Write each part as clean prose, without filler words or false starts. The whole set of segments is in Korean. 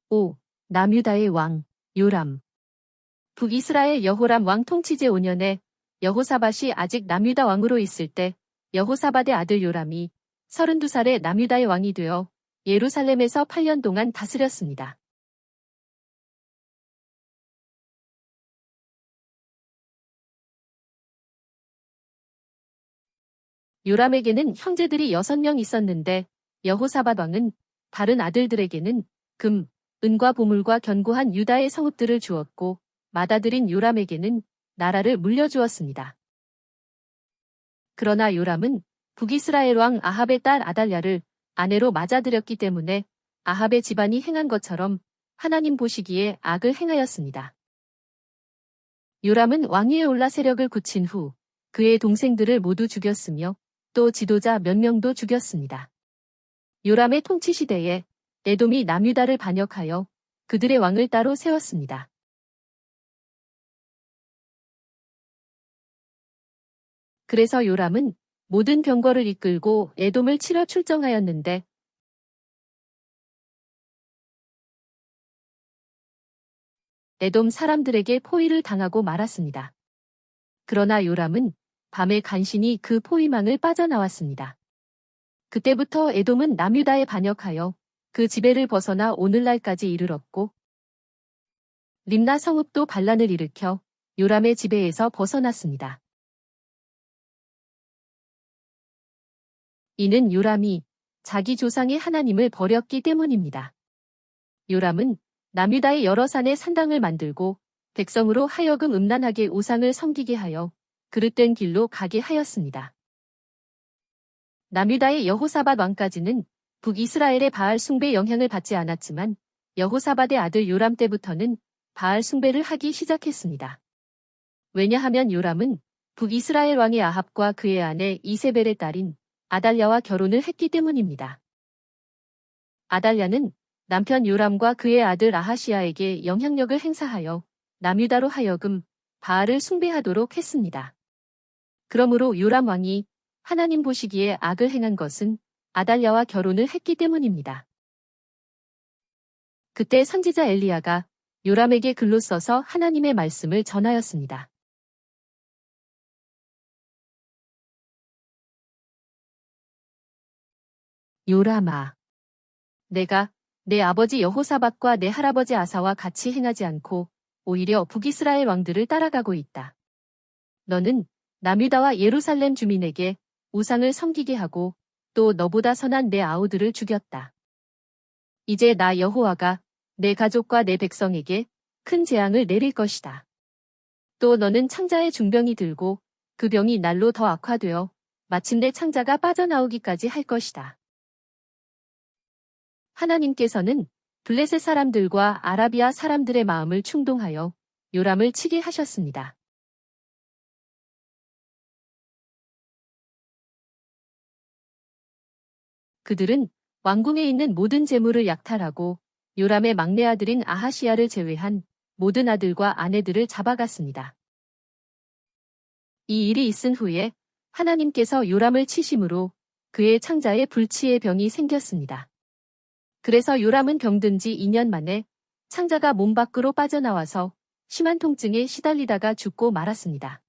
5. 남유다의 왕, 요람. 북이스라엘 여호람 왕 통치제 5년에 여호사밧이 아직 남유다 왕으로 있을 때 여호사밧의 아들 요람이 32살의 남유다의 왕이 되어 예루살렘에서 8년 동안 다스렸습니다. 요람에게는 형제들이 6명 있었는데 여호사밧 왕은 다른 아들들에게는 금, 은과 보물과 견고한 유다의 성읍들을 주었고 맏아들인 요람에게는 나라를 물려주었습니다. 그러나 요람은 북이스라엘 왕 아합의 딸 아달랴를 아내로 맞아들였기 때문에 아합의 집안이 행한 것처럼 하나님 보시기에 악을 행하였습니다. 요람은 왕위에 올라 세력을 굳힌 후 그의 동생들을 모두 죽였으며 또 지도자 몇 명도 죽였습니다. 요람의 통치 시대에 에돔이 남유다를 반역하여 그들의 왕을 따로 세웠습니다. 그래서 요람은 모든 병거를 이끌고 에돔을 치러 출정하였는데 에돔 사람들에게 포위를 당하고 말았습니다. 그러나 요람은 밤에 간신히 그 포위망을 빠져나왔습니다. 그때부터 에돔은 남유다에 반역하여 그 지배를 벗어나 오늘날까지 이르렀고 림나 성읍도 반란을 일으켜 요람의 지배에서 벗어났습니다. 이는 요람이 자기 조상의 하나님을 버렸기 때문입니다. 요람은 남유다의 여러 산에 산당을 만들고 백성으로 하여금 음란하게 우상을 섬기게 하여 그릇된 길로 가게 하였습니다. 남유다의 여호사밧 왕까지는 북이스라엘의 바알 숭배 영향을 받지 않았지만 여호사밧의 아들 요람 때부터는 바알 숭배를 하기 시작했습니다. 왜냐하면 요람은 북이스라엘 왕의 아합과 그의 아내 이세벨의 딸인 아달랴와 결혼을 했기 때문입니다. 아달랴는 남편 요람과 그의 아들 아하시야에게 영향력을 행사하여 남유다로 하여금 바알을 숭배하도록 했습니다. 그러므로 요람 왕이 하나님 보시기에 악을 행한 것은 아달랴와 결혼을 했기 때문입니다. 그때 선지자 엘리야가 요람에게 글로 써서 하나님의 말씀을 전하였습니다. 요람아, 내가 내 아버지 여호사밧과 내 할아버지 아사와 같이 행하지 않고 오히려 북이스라엘 왕들을 따라가고 있다. 너는 남유다와 예루살렘 주민에게 우상을 섬기게 하고 또 너보다 선한 내 아우들을 죽였다. 이제 나 여호와가 내 가족과 내 백성에게 큰 재앙을 내릴 것이다. 또 너는 창자의 중병이 들고 그 병이 날로 더 악화되어 마침내 창자가 빠져나오기까지 할 것이다. 하나님께서는 블레셋 사람들과 아라비아 사람들의 마음을 충동하여 요람을 치게 하셨습니다. 그들은 왕궁에 있는 모든 재물을 약탈하고 요람의 막내 아들인 아하시야를 제외한 모든 아들과 아내들을 잡아갔습니다. 이 일이 있은 후에 하나님께서 요람을 치심으로 그의 창자에 불치의 병이 생겼습니다. 그래서 요람은 병든 지 2년 만에 창자가 몸 밖으로 빠져나와서 심한 통증에 시달리다가 죽고 말았습니다.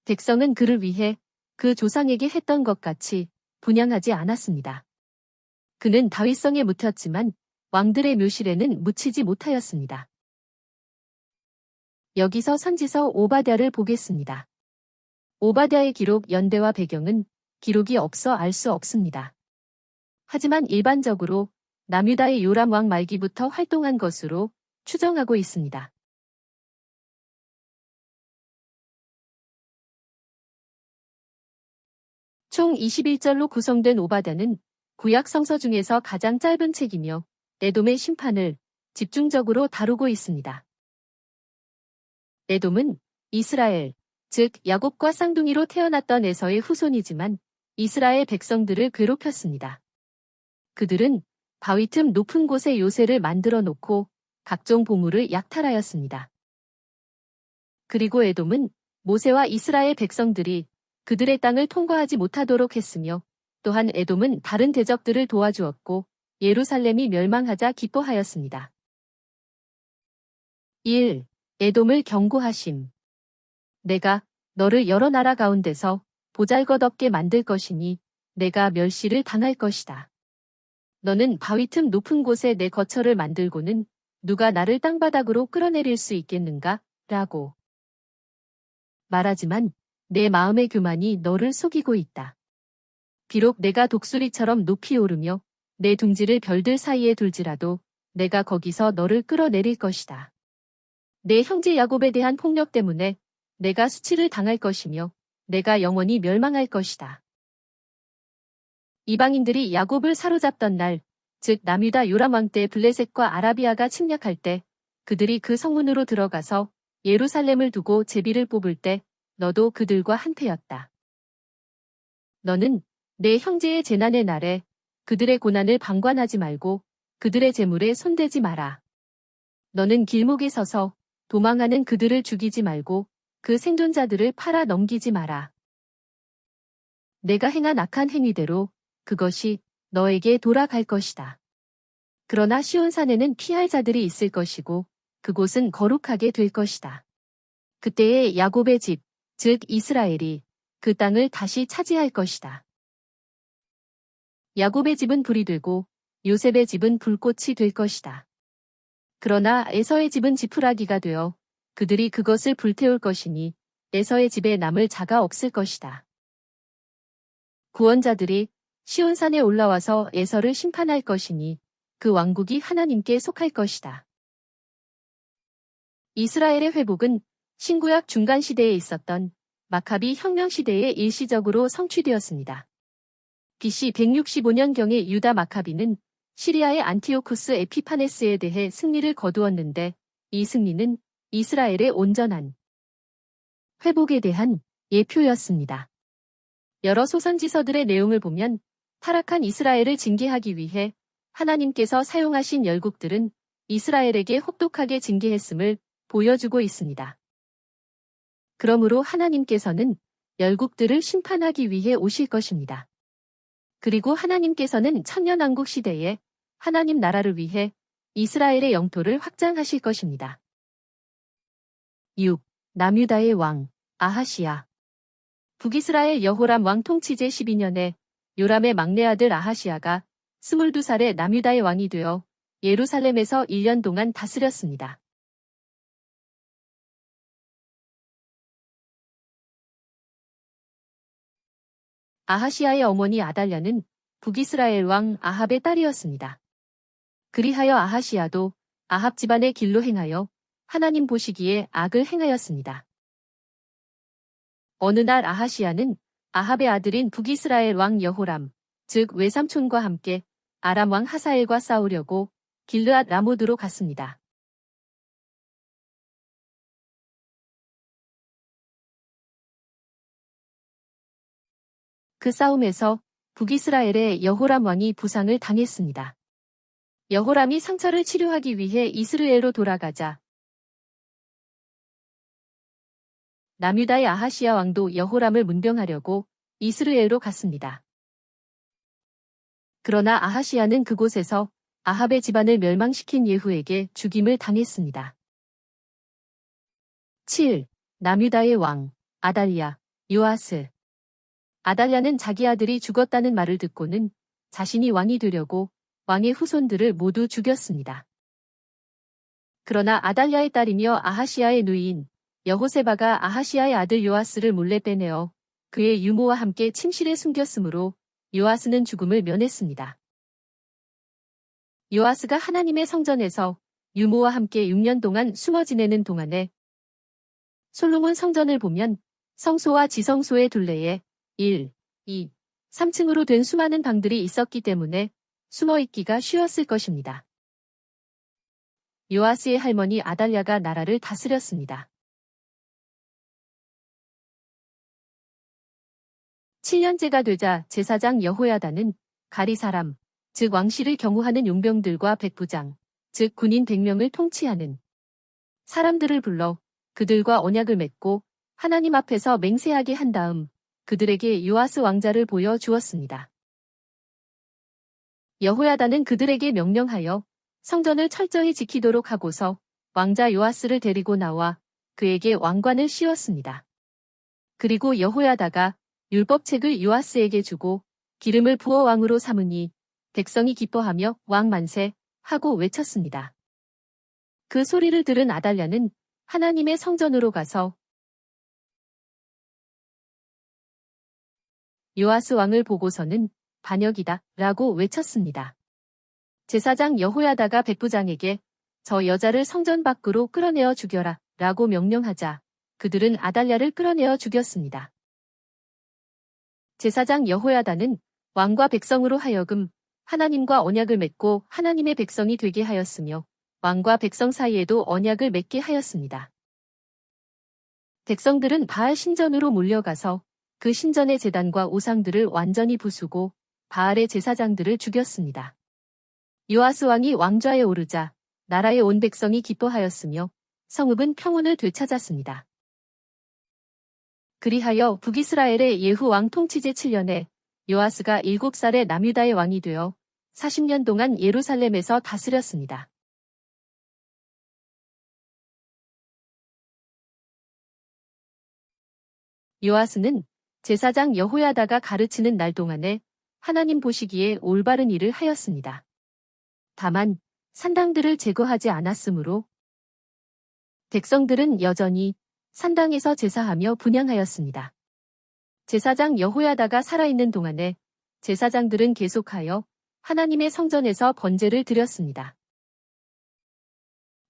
백성은 그를 위해 그 조상에게 했던 것 같이 분향하지 않았습니다. 그는 다윗성에 묻혔지만 왕들의 묘실에는 묻히지 못하였습니다. 여기서 선지서 오바댜를 보겠습니다. 오바댜의 기록 연대와 배경은 기록이 없어 알 수 없습니다. 하지만 일반적으로 남유다의 요람 왕 말기부터 활동한 것으로 추정하고 있습니다. 총 21절로 구성된 오바댜는 구약 성서 중에서 가장 짧은 책이며 에돔의 심판을 집중적으로 다루고 있습니다. 에돔은 이스라엘, 즉 야곱과 쌍둥이로 태어났던 에서의 후손이지만 이스라엘 백성들을 괴롭혔습니다. 그들은 바위 틈 높은 곳에 요새를 만들어 놓고 각종 보물을 약탈하였습니다. 그리고 에돔은 모세와 이스라엘 백성들이 그들의 땅을 통과하지 못하도록 했으며 또한 에돔은 다른 대적들을 도와주었고 예루살렘이 멸망하자 기뻐하였습니다. 1. 에돔을 경고하심. 내가 너를 여러 나라 가운데서 보잘것없게 만들 것이니 내가 멸시를 당할 것이다. 너는 바위 틈 높은 곳에 내 거처를 만들고는 누가 나를 땅바닥으로 끌어내릴 수 있겠는가? 라고 말하지만 내 마음의 교만이 너를 속이고 있다. 비록 내가 독수리처럼 높이 오르며 내 둥지를 별들 사이에 둘지라도 내가 거기서 너를 끌어내릴 것이다. 내 형제 야곱에 대한 폭력 때문에 내가 수치를 당할 것이며 내가 영원히 멸망할 것이다. 이방인들이 야곱을 사로잡던 날, 즉 남유다 요람 왕 때 블레셋과 아라비아가 침략할 때 그들이 그 성문으로 들어가서 예루살렘을 두고 제비를 뽑을 때 너도 그들과 한패였다. 너는 내 형제의 재난의 날에 그들의 고난을 방관하지 말고 그들의 재물에 손대지 마라. 너는 길목에 서서 도망하는 그들을 죽이지 말고 그 생존자들을 팔아 넘기지 마라. 내가 행한 악한 행위대로 그것이 너에게 돌아갈 것이다. 그러나 시온산에는 피할 자들이 있을 것이고 그곳은 거룩하게 될 것이다. 그때에 야곱의 집, 즉 이스라엘이 그 땅을 다시 차지할 것이다. 야곱의 집은 불이 되고 요셉의 집은 불꽃이 될 것이다. 그러나 에서의 집은 지푸라기가 되어 그들이 그것을 불태울 것이니 에서의 집에 남을 자가 없을 것이다. 구원자들이 시온산에 올라와서 에서를 심판할 것이니 그 왕국이 하나님께 속할 것이다. 이스라엘의 회복은 신구약 중간 시대에 있었던 마카비 혁명 시대에 일시적으로 성취되었습니다. BC 165년경에 유다 마카비는 시리아의 안티오쿠스 에피파네스에 대해 승리를 거두었는데 이 승리는 이스라엘의 온전한 회복에 대한 예표였습니다. 여러 소선지서들의 내용을 보면 타락한 이스라엘을 징계하기 위해 하나님께서 사용하신 열국들은 이스라엘에게 혹독하게 징계했음을 보여주고 있습니다. 그러므로 하나님께서는 열국들을 심판하기 위해 오실 것입니다. 그리고 하나님께서는 천년왕국 시대에 하나님 나라를 위해 이스라엘의 영토를 확장하실 것입니다. 6. 남유다의 왕, 아하시야. 북이스라엘 여호람 왕 통치 제 12년에 요람의 막내 아들 아하시야가 22살에 남유다의 왕이 되어 예루살렘에서 1년 동안 다스렸습니다. 아하시야의 어머니 아달랴는 북이스라엘 왕 아합의 딸이었습니다. 그리하여 아하시야도 아합 집안의 길로 행하여 하나님 보시기에 악을 행하였습니다. 어느 날 아하시야는 아합의 아들인 북이스라엘 왕 여호람, 즉 외삼촌과 함께 아람 왕 하사엘과 싸우려고 길르앗 라모드로 갔습니다. 그 싸움에서 북이스라엘의 여호람 왕이 부상을 당했습니다. 여호람이 상처를 치료하기 위해 이스라엘로 돌아가자 남유다의 아하시야 왕도 여호람을 문병하려고 이스라엘로 갔습니다. 그러나 아하시야는 그곳에서 아합의 집안을 멸망시킨 예후에게 죽임을 당했습니다. 7. 남유다의 왕, 아달랴, 요아스. 아달랴는 자기 아들이 죽었다는 말을 듣고는 자신이 왕이 되려고 왕의 후손들을 모두 죽였습니다. 그러나 아달랴의 딸이며 아하시야의 누이인 여호세바가 아하시야의 아들 요아스를 몰래 빼내어 그의 유모와 함께 침실에 숨겼으므로 요아스는 죽음을 면했습니다. 요아스가 하나님의 성전에서 유모와 함께 6년 동안 숨어 지내는 동안에 솔로몬 성전을 보면 성소와 지성소의 둘레에 1, 2, 3층으로 된 수많은 방들이 있었기 때문에 숨어 있기가 쉬웠을 것입니다. 요아스의 할머니 아달랴가 나라를 다스렸습니다. 7년째가 되자 제사장 여호야다는 가리 사람, 즉 왕실을 경호하는 용병들과 백부장, 즉 군인 100명을 통치하는 사람들을 불러 그들과 언약을 맺고 하나님 앞에서 맹세하게 한 다음 그들에게 요아스 왕자를 보여 주었습니다. 여호야다는 그들에게 명령하여 성전을 철저히 지키도록 하고서 왕자 요아스를 데리고 나와 그에게 왕관을 씌웠습니다. 그리고 여호야다가 율법책을 요아스에게 주고 기름을 부어 왕으로 삼으니 백성이 기뻐하며 왕 만세 하고 외쳤습니다. 그 소리를 들은 아달랴는 하나님의 성전으로 가서 요아스 왕을 보고서는 반역이다 라고 외쳤습니다. 제사장 여호야다가 백부장에게 저 여자를 성전 밖으로 끌어내어 죽여라 라고 명령하자 그들은 아달랴를 끌어내어 죽였습니다. 제사장 여호야다는 왕과 백성으로 하여금 하나님과 언약을 맺고 하나님의 백성이 되게 하였으며 왕과 백성 사이에도 언약을 맺게 하였습니다. 백성들은 바알 신전으로 몰려가서 그 신전의 제단과 우상들을 완전히 부수고 바알의 제사장들을 죽였습니다. 요아스 왕이 왕좌에 오르자 나라의 온 백성이 기뻐하였으며 성읍은 평온을 되찾았습니다. 그리하여 북이스라엘의 예후 왕 통치 제7년에 요아스가 7살의 남유다의 왕이 되어 40년 동안 예루살렘에서 다스렸습니다. 요아스는 제사장 여호야다가 가르치는 날 동안에 하나님 보시기에 올바른 일을 하였습니다. 다만 산당들을 제거하지 않았으므로 백성들은 여전히 산당에서 제사하며 분향하였습니다. 제사장 여호야다가 살아있는 동안에 제사장들은 계속하여 하나님의 성전에서 번제를 드렸습니다.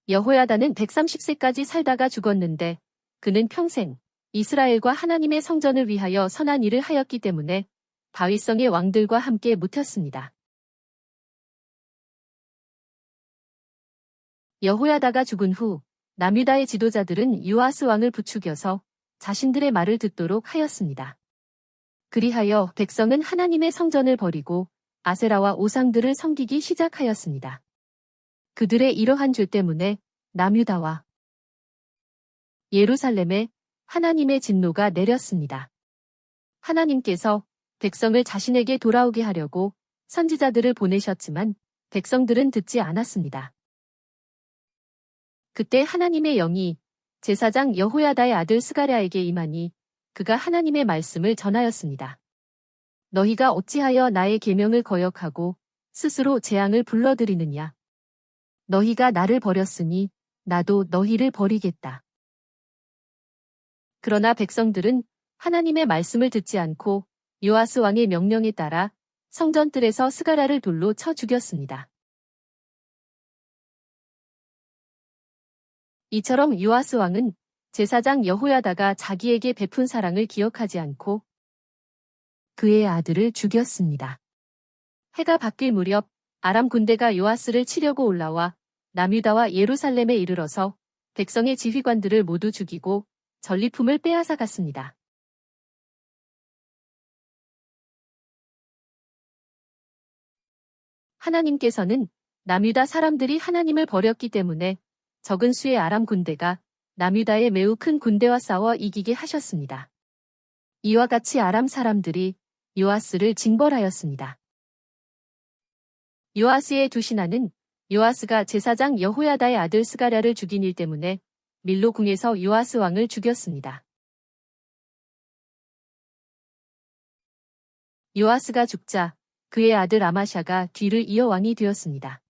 여호야다는 130세까지 살다가 죽었는데 그는 평생 이스라엘과 하나님의 성전을 위하여 선한 일을 하였기 때문에 다윗성의 왕들과 함께 묻혔습니다. 여호야다가 죽은 후 남유다의 지도자들은 요아스 왕을 부추겨서 자신들의 말을 듣도록 하였습니다. 그리하여 백성은 하나님의 성전을 버리고 아세라와 우상들을 섬기기 시작하였습니다. 그들의 이러한 죄 때문에 남유다와 예루살렘에 하나님의 진노가 내렸습니다. 하나님께서 백성을 자신에게 돌아오게 하려고 선지자들을 보내셨지만 백성들은 듣지 않았습니다. 그때 하나님의 영이 제사장 여호야다의 아들 스가랴에게 임하니 그가 하나님의 말씀을 전하였습니다. 너희가 어찌하여 나의 계명을 거역하고 스스로 재앙을 불러들이느냐. 너희가 나를 버렸으니 나도 너희를 버리겠다. 그러나 백성들은 하나님의 말씀을 듣지 않고 요아스 왕의 명령에 따라 성전뜰에서 스가랴를 돌로 쳐 죽였습니다. 이처럼 요아스 왕은 제사장 여호야다가 자기에게 베푼 사랑을 기억하지 않고 그의 아들을 죽였습니다. 해가 바뀔 무렵 아람 군대가 요아스를 치려고 올라와 남유다와 예루살렘에 이르러서 백성의 지휘관들을 모두 죽이고 전리품을 빼앗아 갔습니다. 하나님께서는 남유다 사람들이 하나님을 버렸기 때문에 적은 수의 아람 군대가 남유다의 매우 큰 군대와 싸워 이기게 하셨습니다. 이와 같이 아람 사람들이 요아스를 징벌하였습니다. 요아스의 두 신하는 요아스가 제사장 여호야다의 아들 스가랴를 죽인 일 때문에 밀로 궁에서 요아스 왕을 죽였습니다. 요아스가 죽자 그의 아들 아마샤가 뒤를 이어 왕이 되었습니다.